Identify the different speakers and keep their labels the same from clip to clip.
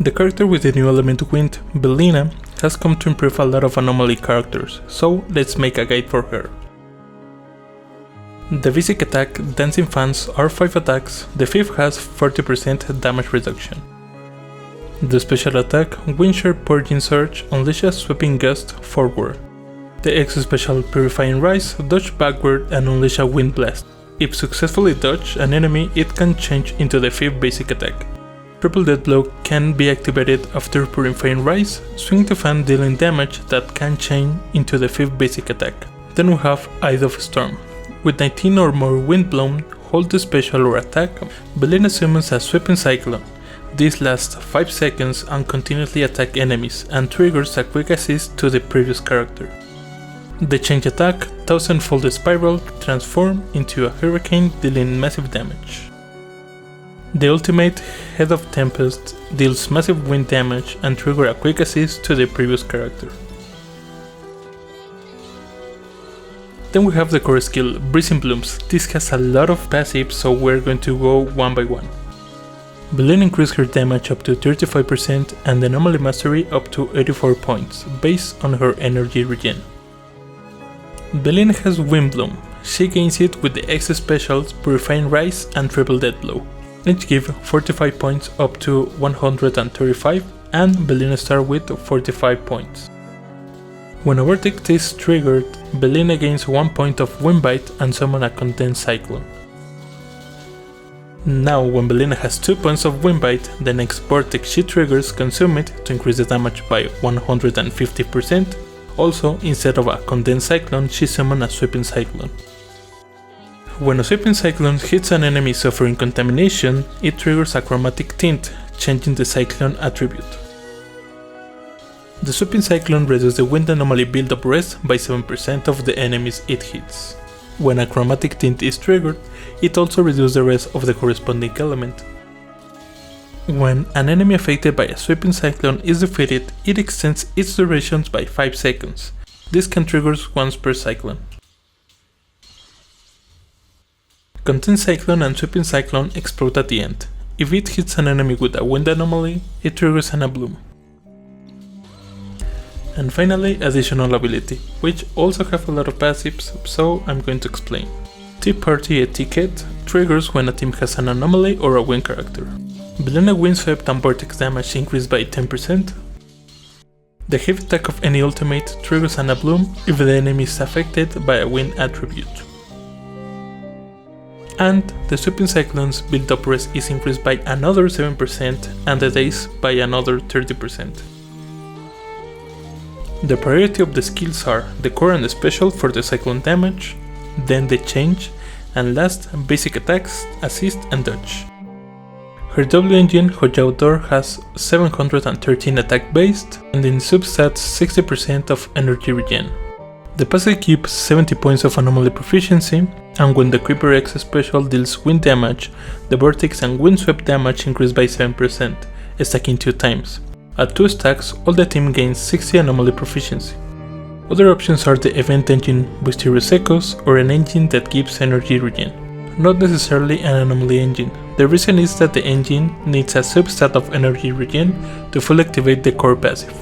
Speaker 1: The character with the new element Wind, Velina, has come to improve a lot of anomaly characters, so let's make a guide for her. The basic attack, Dancing Fans, are 5 attacks, the 5th has 40% damage reduction. The special attack, Windsharp Purging Surge, unleashes Sweeping Gust forward. The extra special, Purifying Rise, dodge backward and unleash a Wind Blast. If successfully dodge an enemy, it can change into the 5th basic attack. Triple Death Blow can be activated after Purifying Rise, Swing the Fan dealing damage that can change into the 5th basic attack. Then we have Eye of Storm. With 19 or more wind blown, hold the special or attack, Velina summons a Sweeping Cyclone. This lasts 5 seconds and continuously attack enemies and triggers a quick assist to the previous character. The change attack, 1000-fold Spiral, transforms into a hurricane dealing massive damage. The ultimate, Head of Tempest, deals massive wind damage and triggers a quick assist to the previous character. Then we have the core skill, Breezing Blooms. This has a lot of passives, so we're going to go one by one. Velina increases her damage up to 35% and the Anomaly Mastery up to 84 points, based on her energy regen. Velina has Wind Bloom. She gains it with the extra specials Purifying Rise and Triple Death Blow. Each give 45 points up to 135 and Velina starts with 45 points. When a Vortex is triggered, Velina gains 1 point of Wind Bite and summon a Condensed Cyclone. Now when Velina has 2 points of Wind Bite, the next Vortex she triggers consume it to increase the damage by 150%. Also, instead of a Condensed Cyclone, she summons a Sweeping Cyclone. When a Sweeping Cyclone hits an enemy suffering contamination, it triggers a Chromatic Tint, changing the Cyclone attribute. The Sweeping Cyclone reduces the wind anomaly build-up rest by 7% of the enemies it hits. When a Chromatic Tint is triggered, it also reduces the rest of the corresponding element. When an enemy affected by a Sweeping Cyclone is defeated, it extends its durations by 5 seconds. This can trigger once per cyclone. Contained Cyclone and Sweeping Cyclone explode at the end. If it hits an enemy with a wind anomaly, it triggers an Bloom. And finally, additional ability, which also have a lot of passives, so I'm going to explain. Tea Party Etiquette triggers when a team has an anomaly or a wind character. Velina Windswept and Vortex damage increased by 10%. The heavy attack of any ultimate triggers an Bloom if the enemy is affected by a wind attribute. And the Sweeping Cyclone's build-up rest is increased by another 7% and the days by another 30%. The priority of the skills are the core and the special for the cyclone damage, then the change, and last basic attacks, assist and dodge. Her W engine Hojao Door has 713 attack based and in substats 60% of energy regen. The passive keeps 70 points of anomaly proficiency, and when the Creeper X special deals wind damage, the Vortex and Windswept damage increase by 7%, stacking 2 times. At 2 stacks, all the team gains 60 anomaly proficiency. Other options are the event engine Mysterious Echoes or an engine that gives energy regen. Not necessarily an anomaly engine. The reason is that the engine needs a substat of energy regen to fully activate the core passive.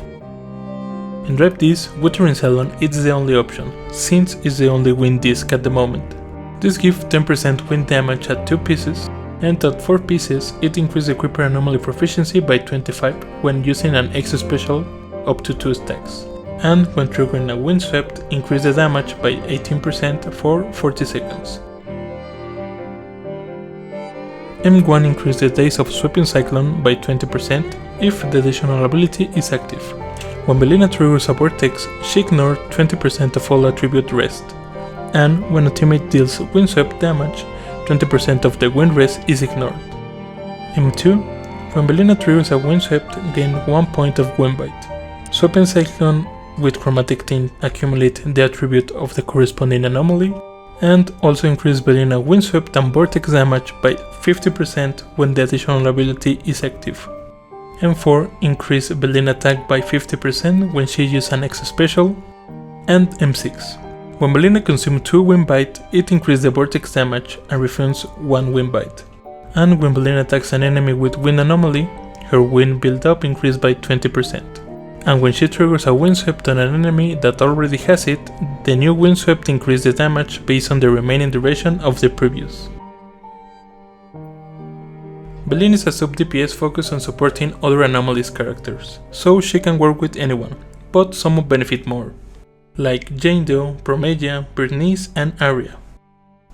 Speaker 1: In Drive This, Wuthering Salon is the only option, since it's the only wind disc at the moment. This gives 10% wind damage at 2 pieces, and at 4 pieces it increases the Creeper anomaly proficiency by 25 when using an extra special up to 2 stacks, and when triggering a Windswept increase the damage by 18% for 40 seconds. M1 increases the days of Sweeping Cyclone by 20% if the additional ability is active. When Velina triggers a Vortex, she ignores 20% of all attribute rest, and when a teammate deals Windswept damage, 20% of the wind rest is ignored. M2, when Velina triggers a Windswept, gain 1 point of Wind Bite. Sweeping Cyclone with Chromatic Tint accumulate the attribute of the corresponding anomaly, and also increase Velina Windswept and Vortex damage by 50% when the additional ability is active. M4 increase Velina attack by 50% when she uses an extra special, and M6. When Velina consumes 2 Wind Bite, it increases the Vortex damage and refunds 1 Wind Bite. And when Velina attacks an enemy with Wind Anomaly, her wind build-up increased by 20%. And when she triggers a windswept on an enemy that already has it, the new windswept increases the damage based on the remaining duration of the previous. Velina is a sub DPS focused on supporting other Anomalies characters, so she can work with anyone, but some will benefit more, like Jane Doe, Promedia, Bernice and Arya.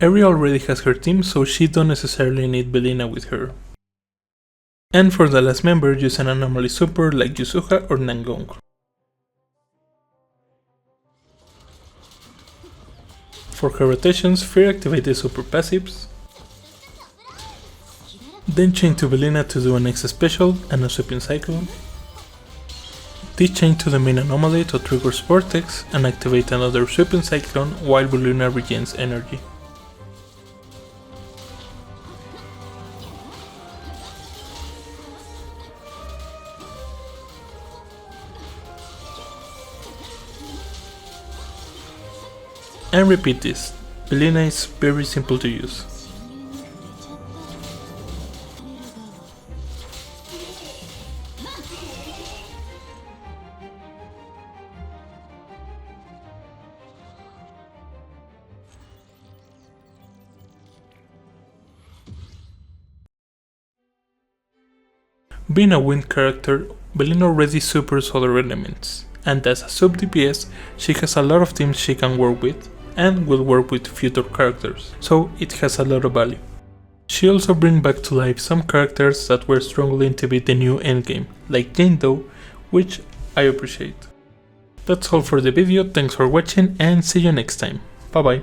Speaker 1: Arya already has her team, so she don't necessarily need Velina with her. And for the last member, use an Anomaly super like Yusuha or Nangong. For her rotations, Fear activate the super passives, then chain to Velina to do an extra special and a sweeping cyclone. Chain to the main anomaly to trigger Vortex and activate another sweeping cyclone while Velina regains energy. And repeat this. Velina is very simple to use. Being a wind character, Velina already supers other elements, and as a sub DPS, she has a lot of teams she can work with, and will work with future characters, so it has a lot of value. She also brings back to life some characters that were struggling to beat the new endgame, like Jane Doe, which I appreciate. That's all for the video, thanks for watching and see you next time, bye bye.